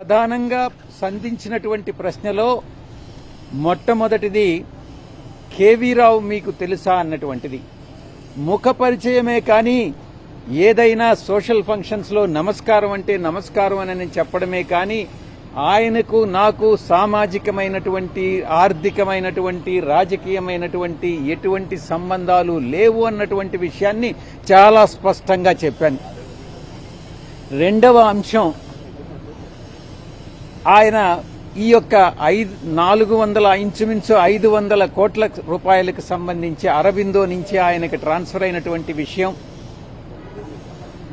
ప్రధానంగా సంధించినటువంటి ప్రశ్నలో మొట్టమొదటిది కేవీ రావు మీకు తెలుసా అన్నటువంటిది. ముఖ పరిచయమే కానీ ఏదైనా సోషల్ ఫంక్షన్స్లో నమస్కారం అంటే నమస్కారం అని చెప్పడమే కానీ ఆయనకు నాకు సామాజికమైనటువంటి, ఆర్థికమైనటువంటి, రాజకీయమైనటువంటి ఎటువంటి సంబంధాలు లేవు అన్నటువంటి విషయాన్ని చాలా స్పష్టంగా చెప్పాను. రెండవ అంశం, ఆయన ఈ యొక్క 400 ఇంచుమించు 500 కోట్ల రూపాయలకు సంబంధించి అరబిందో నుంచి ఆయనకు ట్రాన్స్ఫర్ అయినటువంటి విషయం,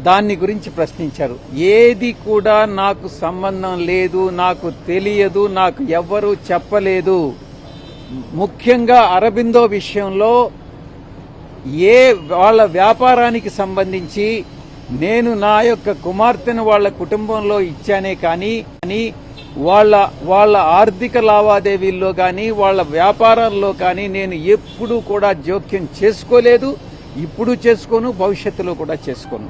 దాన్ని గురించి ప్రశ్నించారు. ఏది కూడా నాకు సంబంధం లేదు, నాకు తెలియదు, నాకు ఎవ్వరూ చెప్పలేదు. ముఖ్యంగా అరబిందో విషయంలో వాళ్ళ వ్యాపారానికి సంబంధించి నేను నా యొక్క కుమార్తెను వాళ్ళ కుటుంబంలో ఇచ్చానే కానీ వాళ్ళ ఆర్థిక లావాదేవీల్లో కానీ వాళ్ళ వ్యాపారాల్లో కానీ నేను ఎప్పుడూ కూడా జోక్యం చేసుకోలేదు, ఇప్పుడు చేసుకోను, భవిష్యత్తులో కూడా చేసుకోను.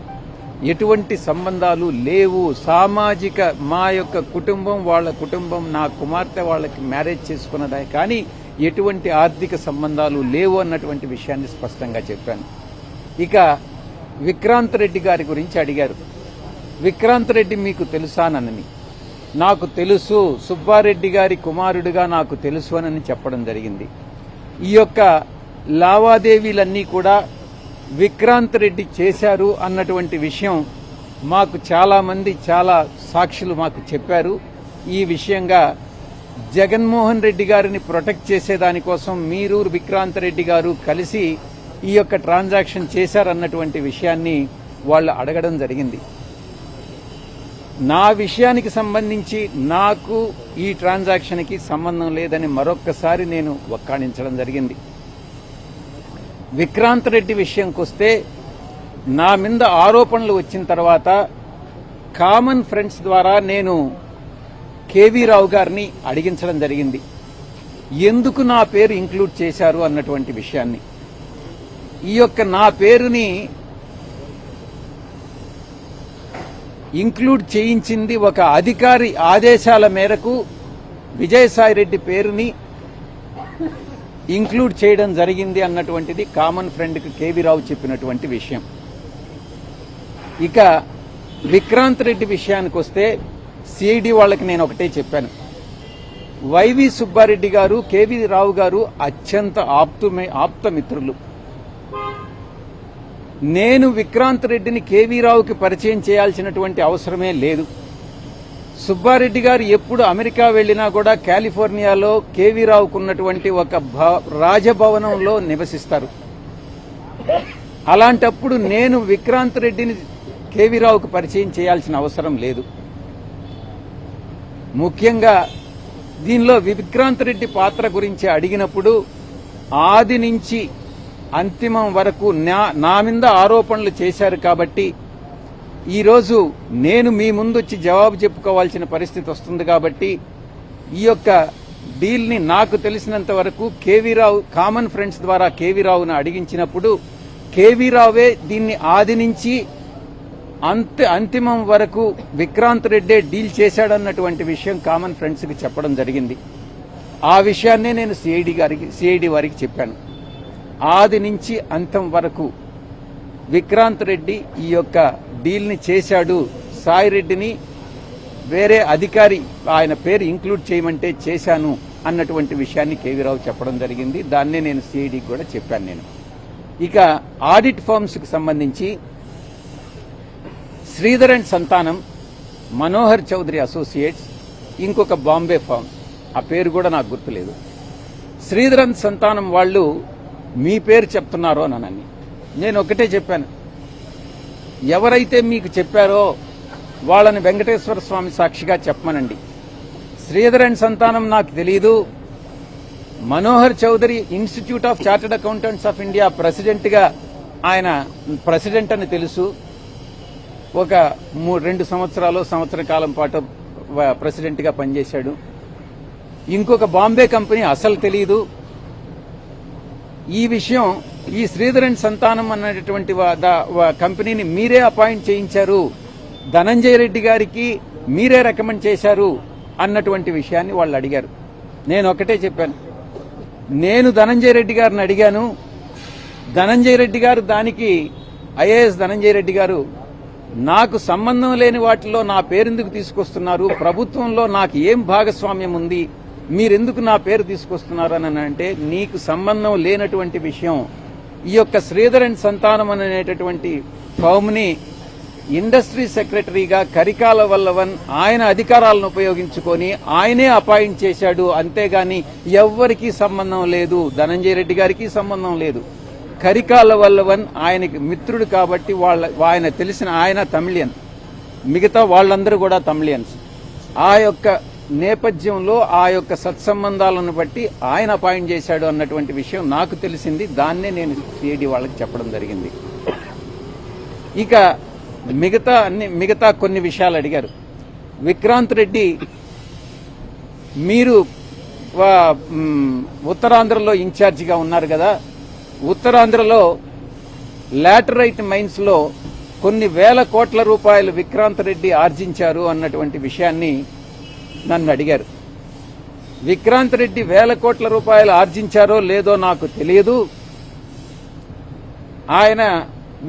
ఎటువంటి సంబంధాలు లేవు. సామాజిక మా యొక్క కుటుంబం, వాళ్ళ కుటుంబం, నా కుమార్తె వాళ్ళకి మ్యారేజ్ చేసుకున్నదే కానీ ఎటువంటి ఆర్థిక సంబంధాలు లేవు అన్నటువంటి విషయాన్ని స్పష్టంగా చెప్పాను. ఇక విక్రాంత్ రెడ్డి గారి గురించి అడిగారు. విక్రాంత్ రెడ్డి మీకు తెలుసానని. నాకు తెలుసు, సుబ్బారెడ్డి గారి కుమారుడిగా నాకు తెలుసు అని చెప్పడం జరిగింది. ఈ యొక్క లావాదేవీలన్నీ కూడా విక్రాంత్ రెడ్డి చేశారు అన్నటువంటి విషయం మాకు చాలా మంది, చాలా సాక్షులు మాకు చెప్పారు. ఈ విషయంగా జగన్మోహన్ రెడ్డి గారిని ప్రొటెక్ట్ చేసేదానికోసం మీరు విక్రాంత్ రెడ్డి గారు కలిసి ఈ యొక్క ట్రాన్సాక్షన్ చేశారన్నటువంటి విషయాన్ని వాళ్ళు అడగడం జరిగింది. నా విషయానికి సంబంధించి నాకు ఈ ట్రాన్సాక్షన్కి సంబంధం లేదని మరొక్కసారి నేను వక్కాణించడం జరిగింది. విక్రాంత్ రెడ్డి విషయంకొస్తే నా మీద ఆరోపణలు వచ్చిన తర్వాత కామన్ ఫ్రెండ్స్ ద్వారా నేను కేవీ రావు గారిని అడిగించడం జరిగింది. ఎందుకు నా పేరు ఇంక్లూడ్ చేశారు అన్నటువంటి విషయాన్ని. ఈ యొక్క నా పేరుని ఇంక్లూడ్ చేయించింది ఒక అధికారి ఆదేశాల మేరకు విజయసాయిరెడ్డి పేరుని ఇంక్లూడ్ చేయడం జరిగింది అన్నటువంటిది కామన్ ఫ్రెండ్కి కేవీ రావు చెప్పినటువంటి విషయం. ఇక విక్రాంత్ రెడ్డి విషయానికి వస్తే సిఐడి వాళ్ళకి నేను ఒకటే చెప్పాను. వైవి సుబ్బారెడ్డి గారు, కేవీ రావు గారు అత్యంత ఆప్త మిత్రులు. నేను విక్రాంత్ రెడ్డిని కేవీ రావుకి పరిచయం చేయాల్సినటువంటి అవసరమే లేదు. సుబ్బారెడ్డి గారు ఎప్పుడు అమెరికా వెళ్లినా కూడా కాలిఫోర్నియాలో కేవీ రావుకు ఉన్నటువంటి ఒక రాజభవనంలో నివసిస్తారు. అలాంటప్పుడు నేను విక్రాంత్ రెడ్డిని కేవీ రావుకు పరిచయం చేయాల్సిన అవసరం లేదు. ముఖ్యంగా దీనిలో విక్రాంత్ రెడ్డి పాత్ర గురించి అడిగినప్పుడు ఆది నుంచి అంతిమం వరకు నా మీద ఆరోపణలు చేశారు కాబట్టి ఈరోజు నేను మీ ముందు వచ్చి జవాబు చెప్పుకోవాల్సిన పరిస్థితి వస్తుంది. కాబట్టి ఈ యొక్క డీల్ని నాకు తెలిసినంత వరకు కేవీ రావు కామన్ ఫ్రెండ్స్ ద్వారా కేవీ రావును అడిగించినప్పుడు కేవీ రావే దీన్ని ఆది నుంచి అంతిమం వరకు విక్రాంత్ రెడ్డే డీల్ చేశాడన్నటువంటి విషయం కామన్ ఫ్రెండ్స్కి చెప్పడం జరిగింది. ఆ విషయాన్నే నేను సిఐడి వారికి చెప్పాను. ఆది నుంచి అంతం వరకు విక్రాంత్ రెడ్డి ఈ యొక్క డీల్ని చేశాడు, సాయిరెడ్డిని వేరే అధికారి ఆయన పేరు ఇంక్లూడ్ చేయమంటే చేశాను అన్నటువంటి విషయాన్ని కేవీ రావు చెప్పడం జరిగింది. దాన్నే నేను సిఐడికి కూడా చెప్పాను. నేను ఇక ఆడిట్ ఫర్మ్స్కి సంబంధించి శ్రీధర్ అండ్ సంతానం, మనోహర్ చౌదరి అసోసియేట్స్, ఇంకొక బాంబే ఫర్మ్, ఆ పేరు కూడా నాకు గుర్తులేదు. శ్రీధర్ అండ్ సంతానం వాళ్ళు మీ పేరు చెప్తున్నారో నన్నని. నేను ఒకటే చెప్పాను, ఎవరైతే మీకు చెప్పారో వాళ్ళని వెంకటేశ్వర స్వామి సాక్షిగా చెప్పమనండి. శ్రీధర్ అండ్ సంతానం నాకు తెలీదు. Manohar Chaudhary institute of chartered accountants of India ప్రెసిడెంట్గా ఆయన ప్రెసిడెంట్ అని తెలుసు. ఒక 2 సంవత్సర కాలం పాటు ప్రెసిడెంట్గా పనిచేశాడు. ఇంకొక బాంబే కంపెనీ అసలు తెలీదు. ఈ విషయం, ఈ శ్రీధర్ అండ్ సంతానం అన్నటువంటి కంపెనీని మీరే అపాయింట్ చేయించారు. ధనంజయ రెడ్డి గారికి మీరే రికమెండ్ చేశారు అన్నటువంటి విషయాన్ని వాళ్ళు అడిగారు. నేను ఒకటే చెప్పాను, నేను ధనంజయ రెడ్డి గారిని అడిగాను. ధనంజయ రెడ్డి గారు దానికి ఐఏఎస్ ధనంజయ రెడ్డి గారు నాకు సంబంధం లేని వాటిలో నా పేరెందుకు తీసుకొస్తున్నారు, ప్రభుత్వంలో నాకు ఏం భాగస్వామ్యం ఉంది, మీరెందుకు నా పేరు తీసుకొస్తున్నారు అని అంటే, నీకు సంబంధం లేనటువంటి విషయం ఈ యొక్క శ్రీధర్ అండ్ సంతానం అనేటటువంటి ఫర్మ్ ని ఇండస్ట్రీ సెక్రటరీగా కరికాల వల్లవన్ ఆయన అధికారాలను ఉపయోగించుకొని ఆయనే అపాయింట్ చేశాడు. అంతేగాని ఎవ్వరికీ సంబంధం లేదు, ధనంజయ రెడ్డి గారికి సంబంధం లేదు. కరికాల వల్లవన్ ఆయనకి మిత్రుడు కాబట్టి ఆయన తెలిసిన ఆయన తమిళియన్, మిగతా వాళ్ళందరూ కూడా తమిళియన్స్. ఆ యొక్క నేపథ్యంలో ఆ యొక్క సత్సంబంధాలను బట్టి ఆయన అపాయింట్ చేశాడు అన్నటువంటి విషయం నాకు తెలిసింది. దాన్నే నేను సిఐడి వాళ్ళకి చెప్పడం జరిగింది. ఇక మిగతా కొన్ని విషయాలు అడిగారు. విక్రాంత్ రెడ్డి, మీరు ఉత్తరాంధ్రలో ఇన్ఛార్జిగా ఉన్నారు కదా, ఉత్తరాంధ్రలో లాటరైట్ మైన్స్ లో కొన్ని వేల కోట్ల రూపాయలు విక్రాంత్ రెడ్డి ఆర్జించారు అన్నటువంటి విషయాన్ని నన్ను అడిగారు. విక్రాంత్ రెడ్డి వేల కోట్ల రూపాయలు ఆర్జించారో లేదో నాకు తెలియదు. ఆయన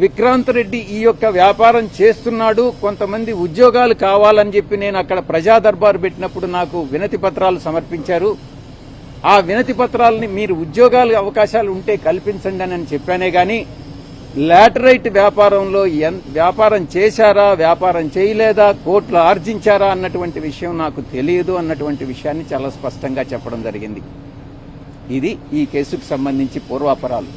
విక్రాంత్ రెడ్డి ఈ యొక్క వ్యాపారం చేస్తున్నాడు, కొంతమంది ఉద్యోగాలు కావాలని చెప్పి నేను అక్కడ ప్రజా దర్బారు పెట్టినప్పుడు నాకు వినతి పత్రాలు సమర్పించారు. ఆ వినతి పత్రాలని మీరు ఉద్యోగాలు అవకాశాలు ఉంటే కల్పించండి అని చెప్పానే గాని లాటరైట్ వ్యాపారంలో వ్యాపారం చేశారా, వ్యాపారం చేయలేదా, కోట్లు ఆర్జించారా అన్నటువంటి విషయం నాకు తెలియదు అన్నటువంటి విషయాన్ని చాలా స్పష్టంగా చెప్పడం జరిగింది. ఇది ఈ కేసుకు సంబంధించి పూర్వాపరాలు.